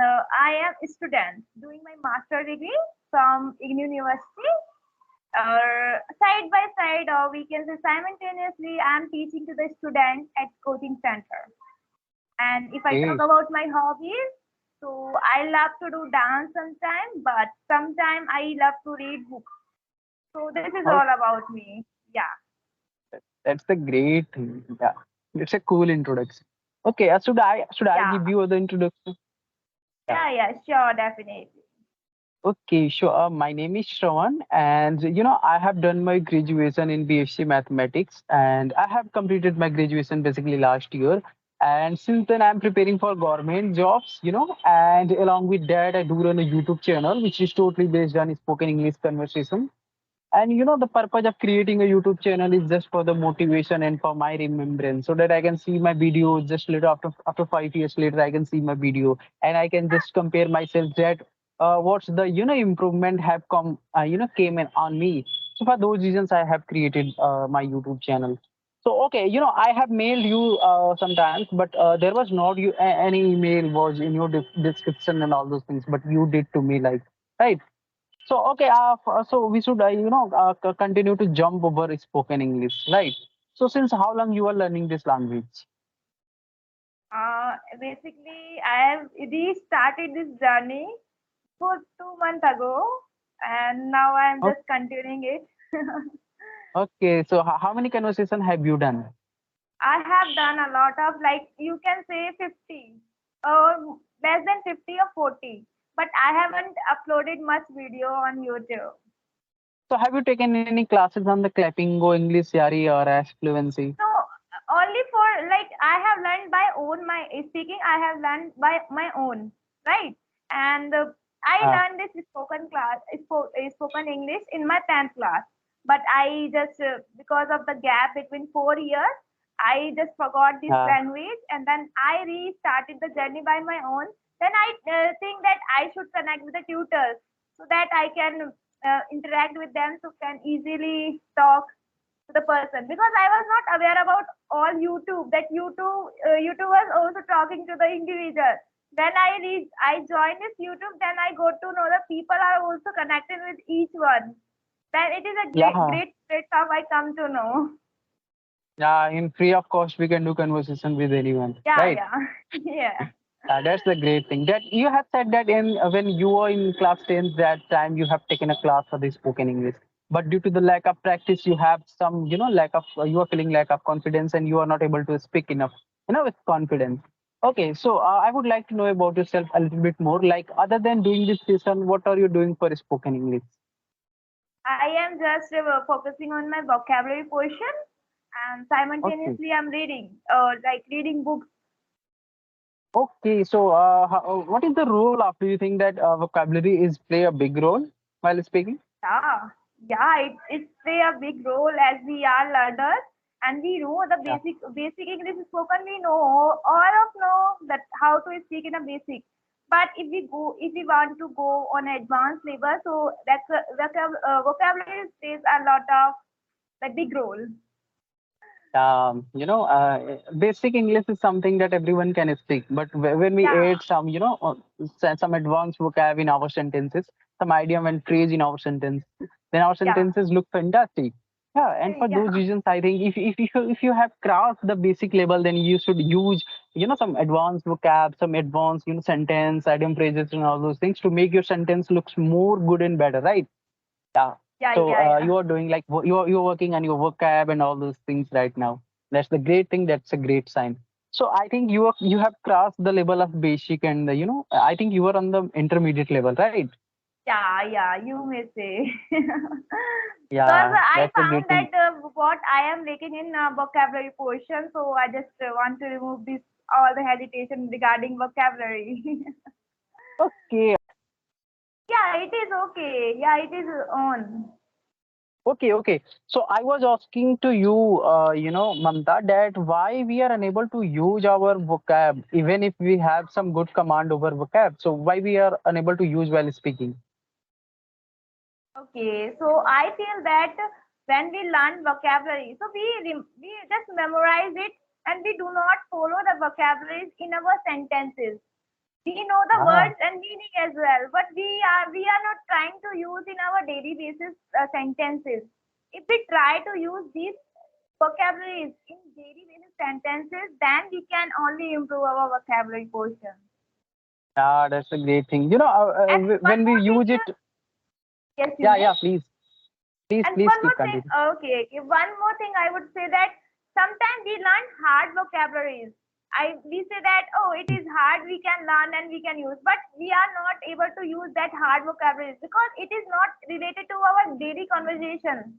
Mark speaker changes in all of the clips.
Speaker 1: I am a student doing my master degree from IGNU University. Side by side, or we can say simultaneously, I am teaching to the student at coaching center. And if I talk
Speaker 2: Okay.
Speaker 1: about my hobbies, so I love to do dance sometime, but sometime I love to read books. So this is
Speaker 2: Oh,
Speaker 1: all about me. Yeah,
Speaker 2: that's the great thing. Yeah. It's a cool introduction. Okay, should I
Speaker 1: yeah,
Speaker 2: give you the introduction? Yeah.
Speaker 1: yeah, sure, definitely.
Speaker 2: Okay, sure. My name is Shravan, and I have done my graduation in BSc Mathematics, and I have completed my graduation basically last year. And since then, I'm preparing for government jobs, and along with that, I do run a YouTube channel, which is totally based on spoken English conversation. And the purpose of creating a YouTube channel is just for the motivation and for my remembrance, so that I can see my video just later after 5 years later, I can see my video and I can just compare myself that what's the improvement have come came in on me. So for those reasons, I have created my YouTube channel. So okay, I have mailed you sometimes, but there was not any email was in your description and all those things, but you did to me like right. So okay, so we should continue to jump over spoken English, right? So since how long you are learning this language?
Speaker 1: Basically, I have restarted this journey for 2 months ago, and now I am
Speaker 2: O-
Speaker 1: just continuing it.
Speaker 2: Okay, so how many conversation have you done?
Speaker 1: I have done a lot of, like, you can say 50 or less than 50 or 40, but I haven't uploaded much video on YouTube.
Speaker 2: So have you taken any classes on the clapping, go English, Yari, or as fluency?
Speaker 1: So only for, like, I have learned by own my speaking. I have learned by my own, right? And I
Speaker 2: Uh,
Speaker 1: learned this spoken English in my 10th class. But I just because of the gap between 4 years, I just forgot this
Speaker 2: uh,
Speaker 1: language, and then I restarted the journey by my own. Then I think that I should connect with the tutors so that I can interact with them, so can easily talk to the person, because I was not aware about all YouTube, that YouTube was also talking to the individual. When I joined this YouTube, then I got to know that people are also connected with each one. Then it is a great
Speaker 2: yeah,
Speaker 1: great platform I come to know.
Speaker 2: yeah. In free of cost, we can do conversation with anyone,
Speaker 1: Yeah,
Speaker 2: right?
Speaker 1: yeah, yeah.
Speaker 2: That's the great thing. That you have said that in when you were in class 10, that time you have taken a class for the spoken English. But due to the lack of practice, you have some, lack of, you are feeling lack of confidence and you are not able to speak enough, with confidence. Okay, so I would like to know about yourself a little bit more. Like, other than doing this session, what are you doing for spoken English?
Speaker 1: I am just focusing on my vocabulary portion, and
Speaker 2: Okay.
Speaker 1: simultaneously I'm reading, like reading books.
Speaker 2: Okay, so what is the role of, do you think that vocabulary is play a big role while speaking?
Speaker 1: Yeah, yeah, it play a big role, as we are learners and we know the
Speaker 2: Yeah.
Speaker 1: basic English spoken. We know all of know that how to speak in a basic. But if we want to go on advanced level, so that's vocabulary plays a lot of the big role.
Speaker 2: Basic English is something that everyone can speak, but when we
Speaker 1: Yeah,
Speaker 2: add some, some advanced vocab in our sentences, some idiom and phrase in our sentence, then our
Speaker 1: yeah,
Speaker 2: sentences look fantastic. Yeah, and for
Speaker 1: yeah,
Speaker 2: those reasons, I think if you have crossed the basic level, then you should use, some advanced vocab, some advanced, sentence, idiom phrases, and all those things to make your sentence looks more good and better, right? Yeah.
Speaker 1: yeah,
Speaker 2: So
Speaker 1: yeah, yeah.
Speaker 2: you are doing like you're working on your vocab and all those things right now. That's the great thing. That's a great sign. So I think you have crossed the level of basic and I think you are on the intermediate level, right?
Speaker 1: Yeah, yeah, you may say. Because
Speaker 2: Yeah,
Speaker 1: I
Speaker 2: that's a
Speaker 1: found
Speaker 2: great thing.
Speaker 1: that what I am lacking in vocabulary portion, so I just want to remove this all the hesitation regarding vocabulary.
Speaker 2: Okay,
Speaker 1: Yeah, it is okay. Yeah, it is on.
Speaker 2: okay. So I was asking to you, Mamta, that why we are unable to use our vocab even if we have some good command over vocab. So why we are unable to use while speaking?
Speaker 1: Okay, so I feel that when we learn vocabulary, so we just memorize it, and we do not follow the vocabularies in our sentences. We know the
Speaker 2: Ah,
Speaker 1: words and meaning as well, but we are not trying to use in our daily basis sentences. If we try to use these vocabularies in daily basis sentences, then we can only improve our vocabulary portion.
Speaker 2: yeah, that's a great thing.
Speaker 1: And one
Speaker 2: When we
Speaker 1: more thing
Speaker 2: use it,
Speaker 1: is, yes, you
Speaker 2: yeah,
Speaker 1: may.
Speaker 2: yeah,
Speaker 1: And
Speaker 2: please
Speaker 1: one
Speaker 2: keep
Speaker 1: more thing,
Speaker 2: continue.
Speaker 1: okay, one more thing I would say that sometimes we learn hard vocabularies. We say that, oh, it is hard, we can learn and we can use, but we are not able to use that hard vocabularies because it is not related to our daily conversation.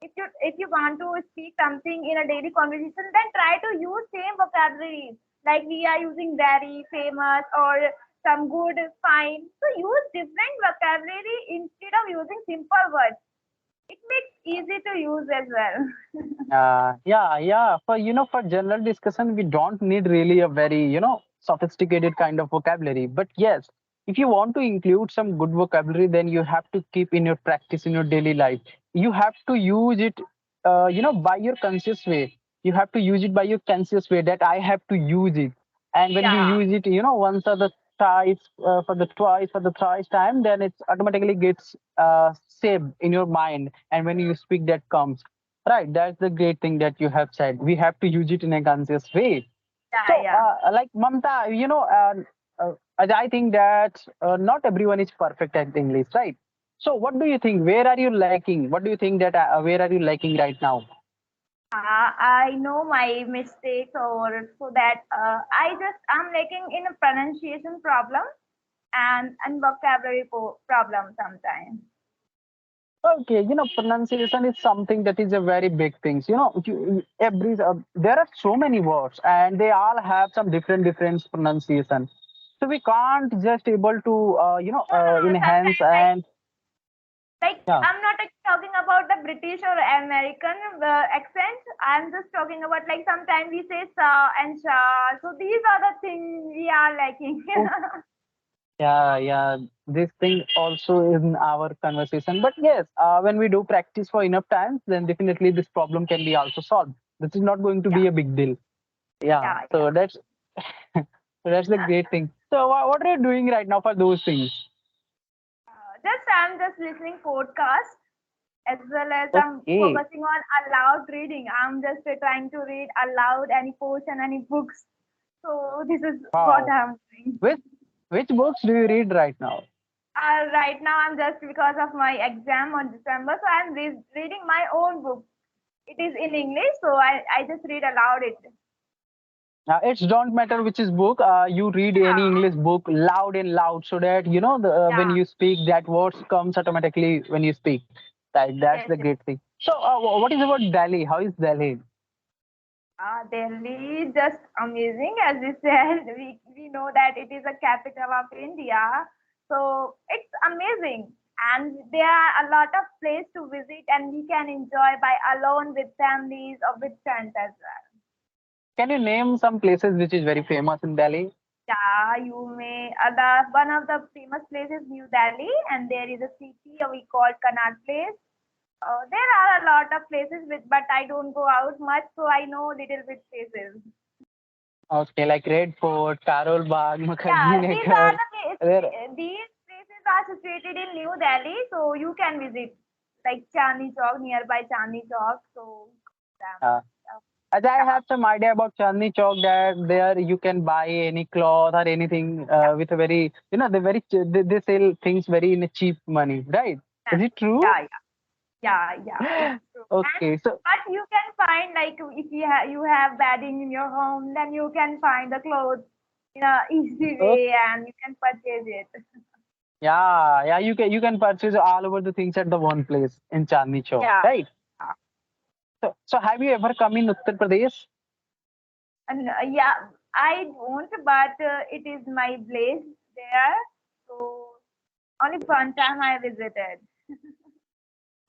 Speaker 1: If you want to speak something in a daily conversation, then try to use same vocabularies. Like we are using very, famous, or some good, fine. So use different vocabulary instead of using simple words. It makes easy to use as well.
Speaker 2: Yeah. For general discussion, we don't need really a very, sophisticated kind of vocabulary. But yes, if you want to include some good vocabulary, then you have to keep in your practice in your daily life. You have to use it, by your conscious way. You have to use it by your conscious way that I have to use it. And when you
Speaker 1: Yeah,
Speaker 2: use it, once or the twice, for the thrice time, then it automatically gets saved in your mind. And when you speak, that comes. Right, that's the great thing that you have said. We have to use it in a conscious way.
Speaker 1: yeah,
Speaker 2: So,
Speaker 1: yeah.
Speaker 2: like Mamta, I think that not everyone is perfect at English, right? So, what do you think? Where are you lacking? What do you think that where are you lacking right now?
Speaker 1: I know my mistakes, or so that I'm lacking in a pronunciation problem and vocabulary problem sometimes.
Speaker 2: Okay, pronunciation is something that is a very big thing. There are so many words, and they all have some different pronunciation. So we can't just able to
Speaker 1: No, no, no.
Speaker 2: enhance
Speaker 1: Sometimes
Speaker 2: and
Speaker 1: like
Speaker 2: yeah.
Speaker 1: I'm not talking about the British or American accent. I'm just talking about like sometimes we say sa and sha. So these are the things we are lacking.
Speaker 2: Yeah. This thing also is in our conversation. But yes, when we do practice for enough times, then definitely this problem can be also solved. This is not going to
Speaker 1: Yeah,
Speaker 2: be a big deal. Yeah.
Speaker 1: yeah, yeah.
Speaker 2: So that's the great thing. So what are you doing right now for those things?
Speaker 1: Just I'm just listening podcast as well as I'm
Speaker 2: Okay.
Speaker 1: focusing on aloud reading. I'm just trying to read aloud any portion, any books. So this is what
Speaker 2: Wow.
Speaker 1: I'm doing.
Speaker 2: Which which books do you read right now?
Speaker 1: Right now, I'm just because of my exam on December, so I'm reading my own book. It is in English, so I just read aloud it.
Speaker 2: It don't matter which is book. You read any
Speaker 1: Yeah,
Speaker 2: English book loud and loud, so that when
Speaker 1: yeah,
Speaker 2: you speak, that words comes automatically when you speak. That's
Speaker 1: yes,
Speaker 2: the
Speaker 1: yes.
Speaker 2: great thing. So, what is about Delhi? How is Delhi?
Speaker 1: Delhi is just amazing, as we said. We know that it is a capital of India, so it's amazing. And there are a lot of places to visit, and we can enjoy by alone with families or with friends as well.
Speaker 2: Can you name some places which is very famous in Delhi?
Speaker 1: Yeah, you may. The one of the famous places, New Delhi, and there is a city we call Connaught Place. There are a lot of places, but I don't go out much, so I know little bit places.
Speaker 2: Okay, like Red Fort, Karol Bagh, Mukherjee
Speaker 1: Yeah, these are
Speaker 2: Nagar.
Speaker 1: the
Speaker 2: There.
Speaker 1: these places are situated in New Delhi, so you can visit like Chandni Chowk, nearby Chandni Chowk. So,
Speaker 2: Uh,
Speaker 1: uh,
Speaker 2: as I
Speaker 1: yeah,
Speaker 2: have some idea about Chandni Chowk, that there you can buy any cloth or anything
Speaker 1: yeah,
Speaker 2: with a very, they sell things very in a cheap money, right?
Speaker 1: yeah,
Speaker 2: Is it true?
Speaker 1: yeah, yeah. It's true. And
Speaker 2: Okay, so
Speaker 1: but you can find like if you have bedding in your home, then you can find the clothes in a easy
Speaker 2: okay,
Speaker 1: way, and you can purchase it.
Speaker 2: yeah, you can purchase all over the things at the one place in Chandni Chowk,
Speaker 1: Yeah.
Speaker 2: right? So have you ever come in Uttar Pradesh?
Speaker 1: And yeah, I don't, but it is my place there. So only one time I visited.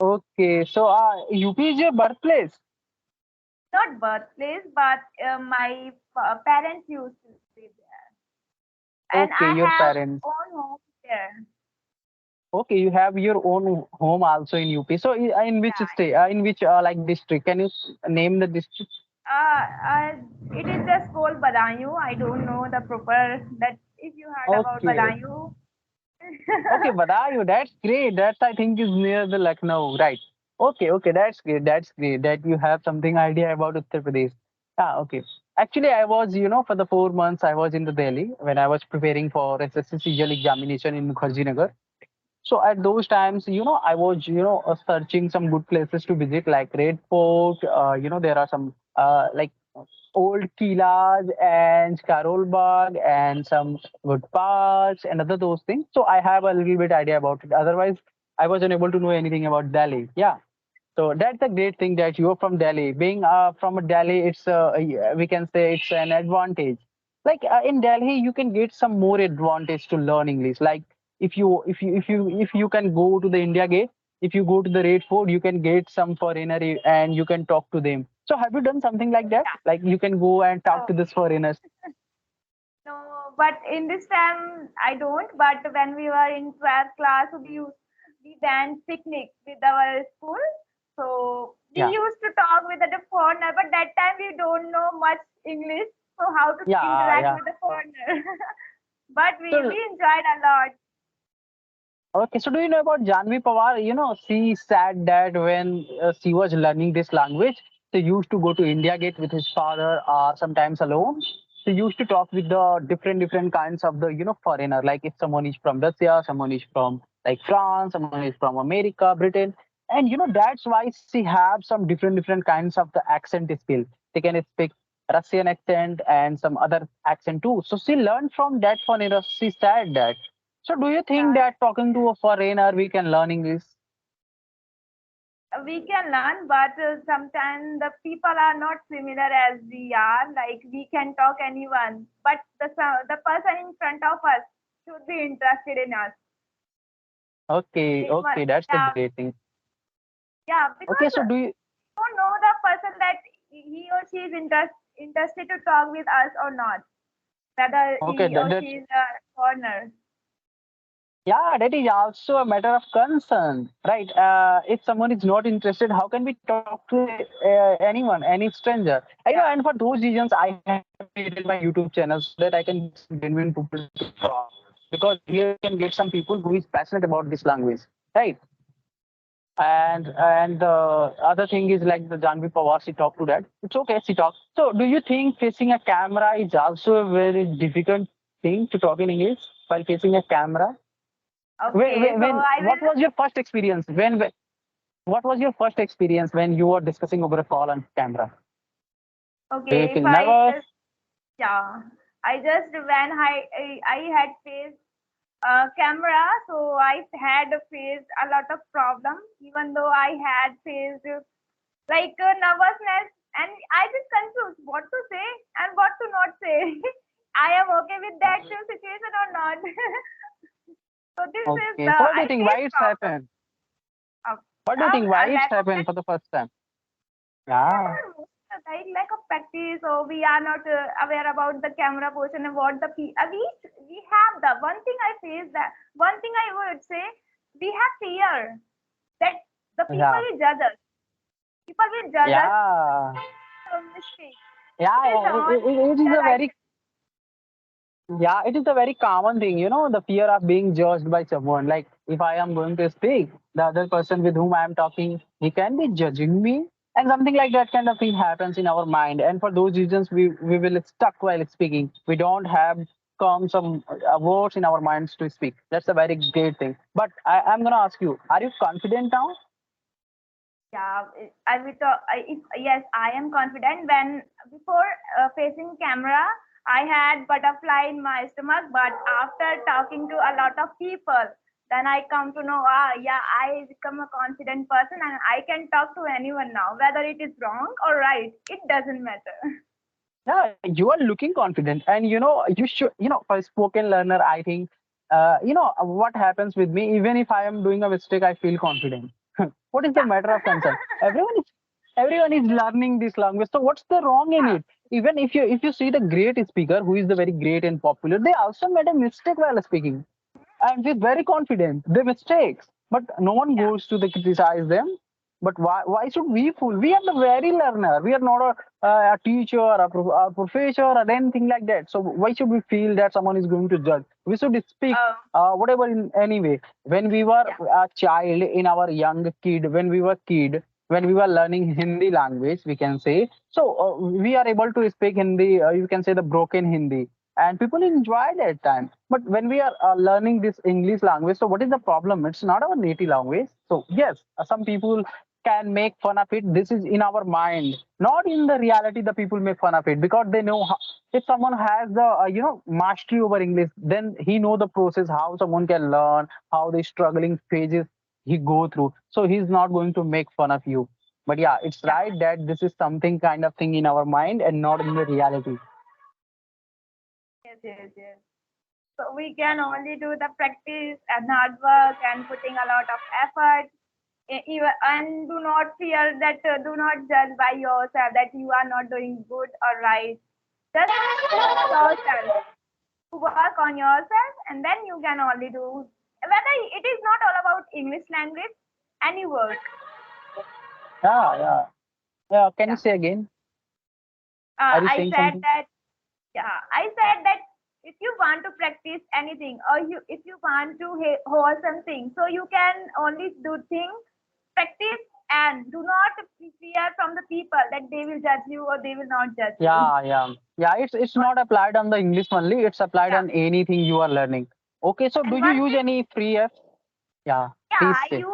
Speaker 2: Okay, so UP is your birthplace.
Speaker 1: Not birthplace, but my parents used to live there, and
Speaker 2: Okay,
Speaker 1: I
Speaker 2: your
Speaker 1: have
Speaker 2: parents.
Speaker 1: own home there.
Speaker 2: Okay, you have your own home also in UP. So in which
Speaker 1: Yeah.
Speaker 2: state, in which like district? Can you name the district?
Speaker 1: Uh, uh, it is just called Badayu. I don't know the proper that if you heard about
Speaker 2: Okay.
Speaker 1: Badaयूं.
Speaker 2: Okay, Badayu, that's great. That's I think is near the Lucknow, right? Okay, okay, that's great. That's great that you have something idea about Uttar Pradesh. Ah, okay. Actually, I was, for the 4 months I was in the Delhi when I was preparing for SSC CGL examination in Mukherjee Nagar. So at those times, I was, searching some good places to visit, like Red Fort. There are some like old Kilas and Karol Bagh and some good parks and other those things. So I have a little bit idea about it. Otherwise, I wasn't able to know anything about Delhi. Yeah. So that's a great thing that you're from Delhi. Being from a Delhi, it's we can say it's an advantage. Like in Delhi, you can get some more advantage to learn English. Like if you can go to the India Gate, if you go to the Red Fort, you can get some foreigner and you can talk to them. So have you done something like that?
Speaker 1: Yeah.
Speaker 2: Like you can go and talk
Speaker 1: Oh,
Speaker 2: to this foreigners.
Speaker 1: no, but in this time I don't. But when we were in 12th class, we went picnic with our school. So we
Speaker 2: Yeah,
Speaker 1: used to talk with the foreigner, but that time we don't know much English, so how to interact
Speaker 2: yeah.
Speaker 1: with the foreigner. But we
Speaker 2: So
Speaker 1: enjoyed a lot.
Speaker 2: okay, so do you know about Janvi Pawar? She said that when she was learning this language, she used to go to India Gate with his father or sometimes alone. She used to talk with the different kinds of the foreigner. Like if someone is from Russia, someone is from like France, someone is from America, Britain, and that's why she have some different kinds of the accent skill. They can speak Russian accent and some other accent too. So she learned from that foreigner. She said that. So do you think
Speaker 1: Yeah,
Speaker 2: that talking to a foreigner we can learn English?
Speaker 1: we can learn, but sometimes the people are not similar as we are. Like we can talk anyone, but the person in front of us should be interested in us.
Speaker 2: Okay,
Speaker 1: It must,
Speaker 2: okay, that's the
Speaker 1: yeah,
Speaker 2: great thing.
Speaker 1: yeah,
Speaker 2: Okay,
Speaker 1: because
Speaker 2: so do you
Speaker 1: don't know the person that he or she is interested to talk with us or not, whether
Speaker 2: okay
Speaker 1: he
Speaker 2: that,
Speaker 1: or
Speaker 2: that
Speaker 1: she is a foreigner.
Speaker 2: yeah, that is also a matter of concern, right? If someone is not interested, how can we talk to anyone, any stranger? And
Speaker 1: Yeah,
Speaker 2: for those reasons, I have created my YouTube channel so that I can get some genuine people to talk. Because here you can get some people who is passionate about this language, right? And the other thing is like the Janvi Pawar, she talked to that. It's okay, she talked. So do you think facing a camera is also a very difficult thing to talk in English while facing a camera?
Speaker 1: okay, so I
Speaker 2: What
Speaker 1: will.
Speaker 2: was your first experience? What was your first experience when you were discussing over a call on camera? Do you
Speaker 1: Okay, if
Speaker 2: feel
Speaker 1: I
Speaker 2: nervous?
Speaker 1: just, yeah, I just when I had faced camera, so I had faced a lot of problems, even though I had faced like nervousness, and I just confused what to say and what to not say. I am okay with that situation or not. So this is
Speaker 2: Okay.
Speaker 1: the
Speaker 2: So what do
Speaker 1: I
Speaker 2: you think? Why
Speaker 1: face
Speaker 2: it's
Speaker 1: problem
Speaker 2: happened?
Speaker 1: of
Speaker 2: What do you think? Why
Speaker 1: a
Speaker 2: it's
Speaker 1: lack of
Speaker 2: happened for the first time? Yeah.
Speaker 1: like lack of practice, or we are not aware about the camera portion and what we have the one thing I face that one thing I would say, we have fear that the people
Speaker 2: Yeah.
Speaker 1: will judge us. People will judge us
Speaker 2: Yeah.
Speaker 1: for mistake. It is the
Speaker 2: Yeah.
Speaker 1: only
Speaker 2: It is
Speaker 1: fear
Speaker 2: a
Speaker 1: I
Speaker 2: very Yeah, it is a very common thing, the fear of being judged by someone. Like, if I am going to speak, the other person with whom I am talking, he can be judging me. And something like that kind of thing happens in our mind. And for those reasons, we will stuck while speaking. We don't have come some words in our minds to speak. That's a very great thing. But I'm going to ask you, are you confident now?
Speaker 1: Yeah, I will talk. Yes, I am confident. When before facing camera, I had butterfly in my stomach, but after talking to a lot of people, then I come to know, yeah, I become a confident person and I can talk to anyone now, whether it is wrong or right. It doesn't matter.
Speaker 2: Yeah, you are looking confident, and you should. For a spoken learner, I think, what happens with me. Even if I am doing a mistake, I feel confident. What is the
Speaker 1: Yeah,
Speaker 2: matter of concern? Everyone is learning this language. So what's the wrong in
Speaker 1: yeah,
Speaker 2: it? Even if you see the great speaker who is the very great and popular, they also made a mistake while speaking, and they're very confident. They mistakes, but no one
Speaker 1: yeah.
Speaker 2: goes to the criticize them. But why should we fool? We are the very learner. We are not a teacher, a professor, or anything like that. So why should we feel that someone is going to judge? We should speak
Speaker 1: Oh,
Speaker 2: whatever in any way. When we were
Speaker 1: yeah.
Speaker 2: a child, in our young kid, when we were learning Hindi language, we can say. So we are able to speak Hindi. You can say the broken Hindi, and people enjoy that time. But when we are learning this English language, so what is the problem? It's not our native language. So yes, some people can make fun of it. This is in our mind, not in the reality. The people make fun of it because they know how, if someone has the mastery over English, then he know the process how someone can learn, how the struggling phases he go through. So he's not going to make fun of you. But yeah, it's
Speaker 1: Yeah.
Speaker 2: right that this is something kind of thing in our mind and not in the reality.
Speaker 1: Yes, yes, yes. So we can only do the practice and hard work and putting a lot of effort. And do not fear that, do not judge by yourself that you are not doing good or right. Just push yourself, work on yourself, and then you can only do. Whether it is not all about English language, any work.
Speaker 2: Yeah, yeah, yeah. Can you
Speaker 1: Yeah.
Speaker 2: say again? Are you
Speaker 1: I
Speaker 2: saying
Speaker 1: said
Speaker 2: something?
Speaker 1: that. Yeah, I said that if you want to practice anything, or if you want to hold something, so you can only do things, practice, and do not fear from the people that they will judge you or they will not judge you.
Speaker 2: Yeah, yeah, yeah. It's not applied on the English only. It's applied
Speaker 1: Yeah.
Speaker 2: on anything you are learning. Okay, so do
Speaker 1: And
Speaker 2: you
Speaker 1: one
Speaker 2: use
Speaker 1: thing,
Speaker 2: any free app? Yeah,
Speaker 1: yeah,
Speaker 2: please say.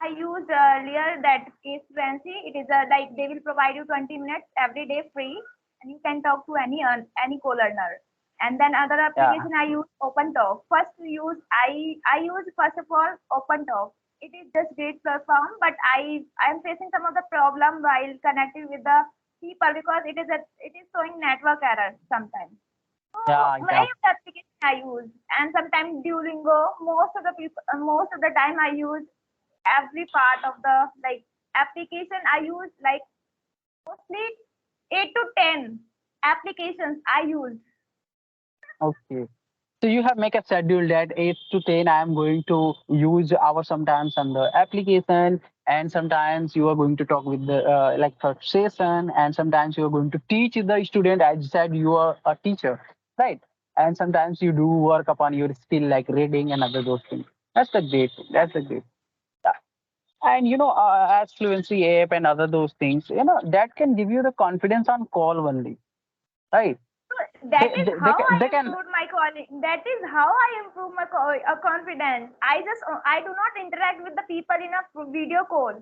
Speaker 1: I used earlier that case fluency. It is a like they will provide you 20 minutes every day free, and you can talk to any co-learner. And then other
Speaker 2: Yeah,
Speaker 1: application I use OpenTalk. I use first of all OpenTalk. It is just great platform, but I am facing some of the problem while connecting with the people because it is showing network error sometimes. So
Speaker 2: yeah,
Speaker 1: many
Speaker 2: yeah.
Speaker 1: of the applications I use, and sometimes Duolingo. Most of the time I use every part of the like application. I use like mostly 8 to 10 applications I use.
Speaker 2: Okay. So you have make a schedule that 8 to 10 I am going to use our sometimes on the application, and sometimes you are going to talk with the like for session, and sometimes you are going to teach the student. As you said, you are a teacher, right? And sometimes you do work upon your skill like reading and other those things. That's the great thing. That's the great. Yeah. And as fluency app and other those things, that can give you the confidence on call only, right?
Speaker 1: So that is how
Speaker 2: They
Speaker 1: I
Speaker 2: can.
Speaker 1: improved my calling. That is how I improve my confidence. I do not interact with the people in a video call.